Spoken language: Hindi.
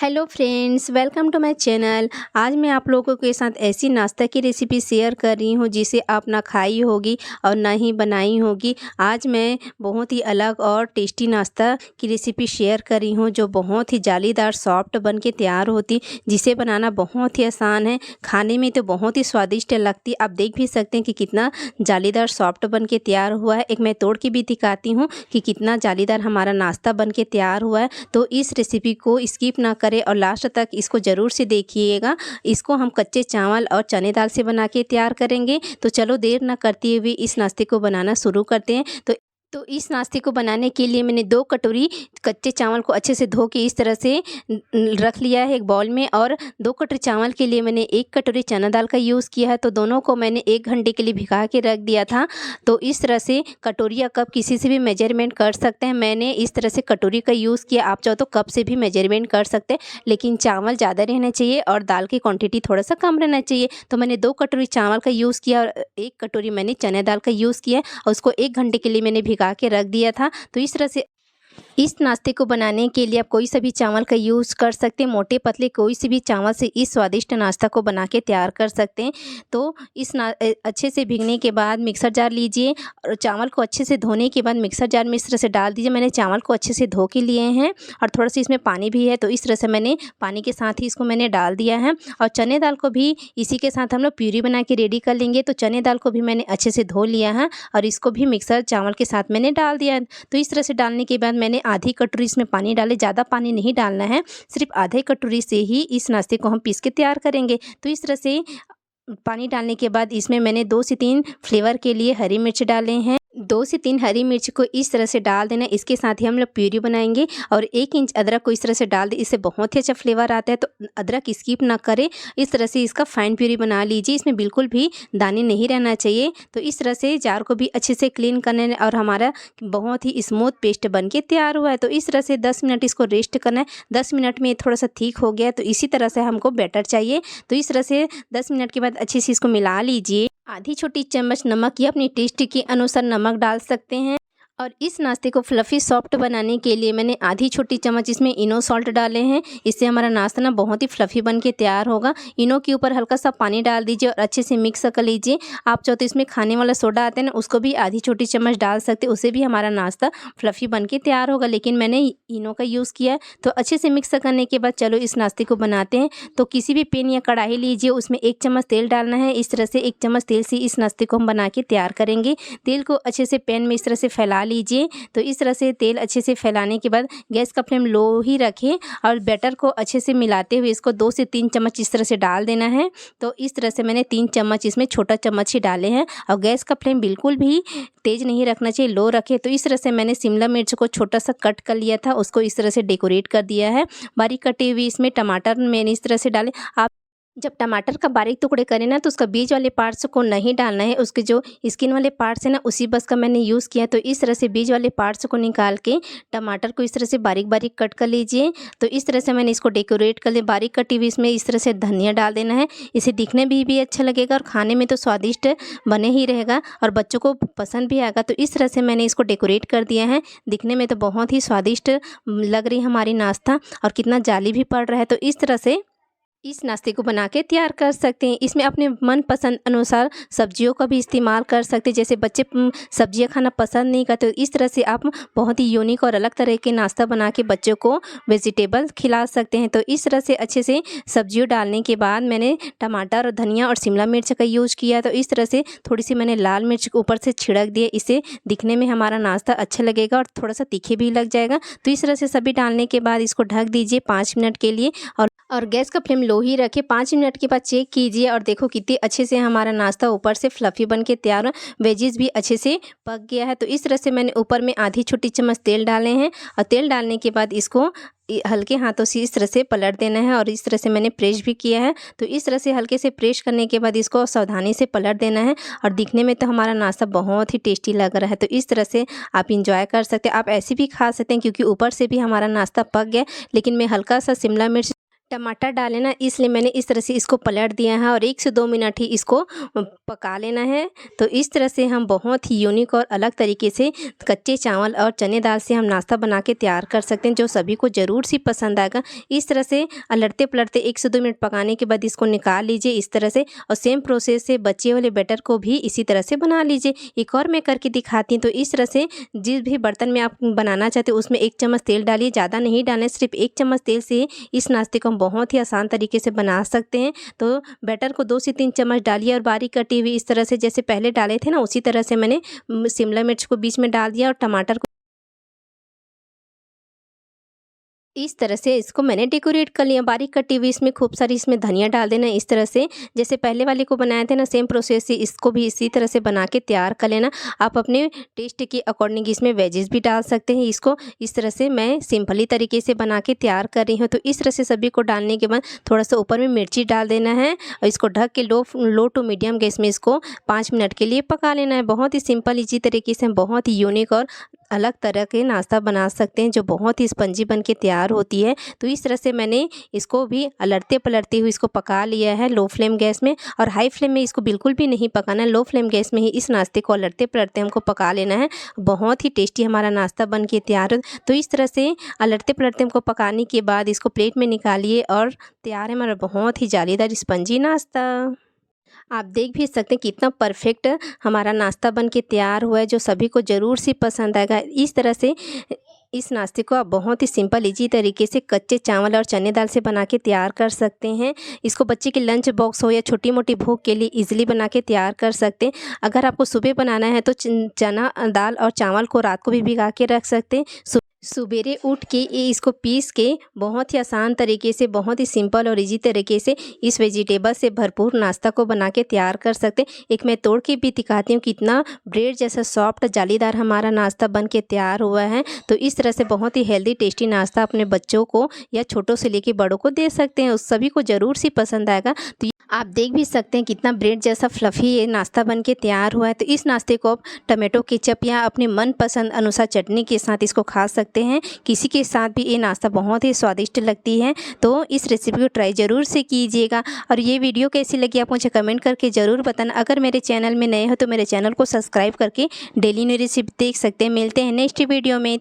Hello friends, welcome to my channel. आज मैं आप लोगों के साथ ऐसी नाश्ता की रेसिपी शेयर कर रही हूँ जिसे आप ना खाई होगी और ना ही बनाई होगी। आज मैं बहुत ही अलग और टेस्टी नाश्ता की रेसिपी शेयर कर रही हूँ जो बहुत ही जालीदार सॉफ्ट बन के तैयार होती, जिसे बनाना बहुत ही आसान है, खाने में तो बहुत ही स्वादिष्ट लगती। आप देख भी सकते हैं कि कितना जालीदार सॉफ्ट बन के तैयार हुआ है। एक मैं तोड़ के भी दिखाती हूँ कि कितना जालीदार हमारा नाश्ता बन के तैयार हुआ है। तो इस रेसिपी को स्किप ना करें और लास्ट तक इसको ज़रूर से देखिएगा। इसको हम कच्चे चावल और चने दाल से बना के तैयार करेंगे। तो चलो देर ना करते हुए इस नाश्ते को बनाना शुरू करते हैं। तो इस नाश्ते को बनाने के लिए मैंने 2 कटोरी कच्चे चावल को अच्छे से धो के इस तरह से रख लिया है एक बाउल में, और 2 कटोरी चावल के लिए मैंने 1 कटोरी चना दाल का यूज़ किया है। तो दोनों को मैंने 1 घंटे के लिए भिगा के रख दिया था। तो इस तरह से कटोरी या कप किसी से भी मेजरमेंट कर सकते हैं। मैंने इस तरह से कटोरी का यूज़ किया, आप चाहो तो कप से भी मेजरमेंट कर सकते हैं, लेकिन चावल ज़्यादा रहना चाहिए और दाल की क्वान्टिटी थोड़ा सा कम रहना चाहिए। तो मैंने 2 कटोरी चावल का यूज़ किया और 1 कटोरी मैंने चना दाल का यूज़ किया और उसको 1 घंटे के लिए मैंने भिगा के रख दिया था। तो इस तरह से इस नाश्ते को बनाने के लिए आप कोई सा भी चावल का यूज़ कर सकते हैं, मोटे पतले कोई से भी चावल से इस स्वादिष्ट नाश्ता को बना के तैयार कर सकते हैं। तो अच्छे से भीगने के बाद मिक्सर जार लीजिए और चावल को अच्छे से धोने के बाद मिक्सर जार में इस तरह से डाल दीजिए। मैंने चावल को अच्छे से धो के लिए हैं और थोड़ा सा इसमें पानी भी है, तो इस तरह से मैंने पानी के साथ ही इसको मैंने डाल दिया है। और चने दाल को भी इसी के साथ हम लोग प्यूरी बना के रेडी कर लेंगे। तो चने दाल को भी मैंने अच्छे से धो लिया है और इसको भी मिक्सर चावल के साथ मैंने डाल दिया है। तो इस तरह से डालने के बाद मैंने आधी कटोरी इसमें पानी डाले, ज़्यादा पानी नहीं डालना है, सिर्फ आधे कटोरी से ही इस नाश्ते को हम पीस के तैयार करेंगे। तो इस तरह से पानी डालने के बाद इसमें मैंने 2 से 3 फ्लेवर के लिए हरी मिर्च डाले हैं। 2 से 3 हरी मिर्च को इस तरह से डाल देना। इसके साथ ही हम लोग प्यूरी बनाएंगे और 1 इंच अदरक को इस तरह से डाल दें, इससे बहुत ही अच्छा फ्लेवर आता है। तो अदरक स्किप ना करें, इस तरह से इसका फाइन प्यूरी बना लीजिए, इसमें बिल्कुल भी दाने नहीं रहना चाहिए। तो इस तरह से जार को भी अच्छे से क्लीन करना और हमारा बहुत ही स्मूथ पेस्ट बन के तैयार हुआ है। तो इस तरह से 10 मिनट इसको रेस्ट करना है। 10 मिनट में थोड़ा सा ठीक हो गया, तो इसी तरह से हमको बैटर चाहिए। तो इस तरह से 10 मिनट के बाद अच्छे से इसको मिला लीजिए। आधी छोटी चम्मच नमक या अपनी टेस्ट के अनुसार नमक डाल सकते हैं। और इस नाश्ते को फ्लफ़ी सॉफ्ट बनाने के लिए मैंने आधी छोटी चम्मच इसमें इनो सॉल्ट डाले हैं। इससे हमारा नाश्ता ना बहुत ही फ्लफ़ी बन के तैयार होगा। इनो के ऊपर हल्का सा पानी डाल दीजिए और अच्छे से मिक्स कर लीजिए। आप चाहो तो इसमें खाने वाला सोडा आता है ना, उसको भी आधी छोटी चम्मच डाल सकते हैं, उससे भी हमारा नाश्ता फ्लफ़ी बन के तैयार होगा, लेकिन मैंने इनो का यूज़ किया है। तो अच्छे से मिक्स करने के बाद चलो इस नाश्ते को बनाते हैं। तो किसी भी पैन या कढ़ाई लीजिए, उसमें 1 चम्मच तेल डालना है। इस तरह से 1 चम्मच तेल से इस नाश्ते को हम बना के तैयार करेंगे। तेल को अच्छे से पैन में इस तरह से फैला लीजिए। तो इस तरह से तेल अच्छे से फैलाने के बाद गैस का फ्लेम लो ही रखें और बैटर को अच्छे से मिलाते हुए इसको 2 से 3 चम्मच इस तरह से डाल देना है। तो इस तरह से मैंने 3 चम्मच इसमें छोटा चम्मच ही डाले हैं और गैस का फ्लेम बिल्कुल भी तेज़ नहीं रखना चाहिए, लो रखें। तो इस तरह से मैंने शिमला मिर्च को छोटा सा कट कर लिया था, उसको इस तरह से डेकोरेट कर दिया है। बारीक कटी हुई इसमें टमाटर मैंने इस तरह से डाले। आप जब टमाटर का बारीक टुकड़े करें ना, तो उसका बीज वाले पार्ट्स को नहीं डालना है, उसके जो स्किन वाले पार्ट्स है ना, उसी बस का मैंने यूज़ किया। तो इस तरह से बीज वाले पार्ट्स को निकाल के टमाटर को इस तरह से बारीक बारीक कट कर लीजिए। तो इस तरह से मैंने इसको डेकोरेट कर लिया। बारीक कटी हुई इसमें इस तरह से धनिया डाल देना है, इसे दिखने में भी अच्छा लगेगा और खाने में तो स्वादिष्ट बने ही रहेगा और बच्चों को पसंद भी आएगा। तो इस तरह से मैंने इसको डेकोरेट कर दिया है। दिखने में तो बहुत ही स्वादिष्ट लग रही है हमारी नाश्ता और कितना जाली भी पड़ रहा है। तो इस तरह से इस नाश्ते को बना के तैयार कर सकते हैं। इसमें अपने मनपसंद अनुसार सब्जियों का भी इस्तेमाल कर सकते हैं। जैसे बच्चे सब्जियां खाना पसंद नहीं करते, तो इस तरह से आप बहुत ही यूनिक और अलग तरह के नाश्ता बना के बच्चों को वेजिटेबल खिला सकते हैं। तो इस तरह से अच्छे से सब्जियों डालने के बाद मैंने टमाटर और धनिया और शिमला मिर्च का यूज़ किया। तो इस तरह से थोड़ी सी मैंने लाल मिर्च ऊपर से छिड़क दिए, इससे दिखने में हमारा नाश्ता अच्छा लगेगा और थोड़ा सा तीखे भी लग जाएगा। तो इस तरह से सभी डालने के बाद इसको ढक दीजिए 5 मिनट के लिए और गैस का फ्लेम लो ही रखें। 5 मिनट के बाद चेक कीजिए और देखो कितने अच्छे से हमारा नाश्ता ऊपर से फ्लफ़ी बन के तैयार, वेजिस भी अच्छे से पक गया है। तो इस तरह से मैंने ऊपर में आधी छोटी चम्मच तेल डाले हैं और तेल डालने के बाद इसको हल्के हाथों से इस तरह से पलट देना है और इस तरह से मैंने प्रेस भी किया है। तो इस तरह से हल्के से प्रेस करने के बाद इसको सावधानी से पलट देना है और दिखने में तो हमारा नाश्ता बहुत ही टेस्टी लग रहा है। तो इस तरह से आप इंजॉय कर सकते हैं। आप ऐसे भी खा सकते हैं क्योंकि ऊपर से भी हमारा नाश्ता पक गया, लेकिन मैं हल्का सा शिमला मिर्च टमाटर डाले ना, इसलिए मैंने इस तरह से इसको पलट दिया है और 1 से 2 मिनट ही इसको पका लेना है। तो इस तरह से हम बहुत ही यूनिक और अलग तरीके से कच्चे चावल और चने दाल से हम नाश्ता बना के तैयार कर सकते हैं, जो सभी को ज़रूर सी पसंद आएगा। इस तरह से लड़ते पलटते 1 से 2 मिनट पकाने के बाद इसको निकाल लीजिए इस तरह से, और सेम प्रोसेस से बचे वाले बैटर को भी इसी तरह से बना लीजिए। एक और मैं करके दिखाती हूँ। तो इस तरह से जिस भी बर्तन में आप बनाना चाहते हो उसमें 1 चम्मच तेल डालिए, ज़्यादा नहीं डालना है, सिर्फ 1 चम्मच तेल से इस नाश्ते को हम बहुत ही आसान तरीके से बना सकते हैं। तो बैटर को 2 से 3 चम्मच डालिए और बारीक कटी हुई इस तरह से जैसे पहले डाले थे ना, उसी तरह से मैंने शिमला मिर्च को बीच में डाल दिया और टमाटर को इस तरह से इसको मैंने डेकोरेट कर लिया। बारीक कटी हुई इसमें खूब सारी इसमें धनिया डाल देना इस तरह से, जैसे पहले वाले को बनाए थे ना, सेम प्रोसेस से इसको भी इसी तरह से बना के तैयार कर लेना। आप अपने टेस्ट के अकॉर्डिंग इसमें वेजेस भी डाल सकते हैं। इसको इस तरह से मैं सिंपली तरीके से बना के तैयार कर रही हूँ। तो इस तरह से सभी को डालने के बाद थोड़ा सा ऊपर में मिर्ची डाल देना है और इसको ढक के लो टू मीडियम गैस में इसको 5 मिनट के लिए पका लेना है। बहुत ही सिंपल इजी तरीके से हम बहुत ही यूनिक और अलग तरह के नाश्ता बना सकते हैं, जो बहुत ही स्पंजी बन के तैयार होती है। तो इस तरह से मैंने इसको भी अलटते पलटते हुए इसको पका लिया है लो फ्लेम गैस में, और हाई फ्लेम में इसको बिल्कुल भी नहीं पकाना है। लो फ्लेम गैस में ही इस नाश्ते को अलटते पलटते हमको पका लेना है। बहुत ही टेस्टी हमारा नाश्ता बन के तैयार है। तो इस तरह से अलटते पलटते हमको पकाने के बाद इसको प्लेट में निकालिए और तैयार है हमारा बहुत ही जालीदार स्पंजी नाश्ता। आप देख भी सकते हैं कितना परफेक्ट हमारा नाश्ता बन के तैयार हुआ है, जो सभी को ज़रूर से पसंद आएगा। इस तरह से इस नाश्ते को आप बहुत ही सिंपल इजी तरीके से कच्चे चावल और चने दाल से बना के तैयार कर सकते हैं। इसको बच्चे के लंच बॉक्स हो या छोटी मोटी भूख के लिए इजीली बना के तैयार कर सकते हैं। अगर आपको सुबह बनाना है तो चना दाल और चावल को रात को भी भिगा के रख सकते हैं। सुबेरे उठ के इसको पीस के बहुत ही आसान तरीके से, बहुत ही सिंपल और इजी तरीके से इस वेजिटेबल से भरपूर नाश्ता को बना के तैयार कर सकते हैं। एक मैं तोड़ के भी दिखाती हूँ कितना ब्रेड जैसा सॉफ्ट जालीदार हमारा नाश्ता बन के तैयार हुआ है। तो इस तरह से बहुत ही हेल्दी टेस्टी नाश्ता अपने बच्चों को या छोटों से लेके बड़ों को दे सकते हैं, उस सभी को ज़रूर सी पसंद आएगा। तो आप देख भी सकते हैं कितना ब्रेड जैसा फ्लफ़ी ये नाश्ता बन के तैयार हुआ है। तो इस नाश्ते को आप टमाटो केचप या अपने मनपसंद अनुसार चटनी के साथ इसको खा सकते हैं। किसी के साथ भी ये नाश्ता बहुत ही स्वादिष्ट लगती है। तो इस रेसिपी को ट्राई ज़रूर से कीजिएगा। और ये वीडियो कैसी लगी आप मुझे कमेंट करके ज़रूर बताना। अगर मेरे चैनल में नए हो तो मेरे चैनल को सब्सक्राइब करके डेली न्यू रेसिपी देख सकते हैं। मिलते हैं नेक्स्ट वीडियो में।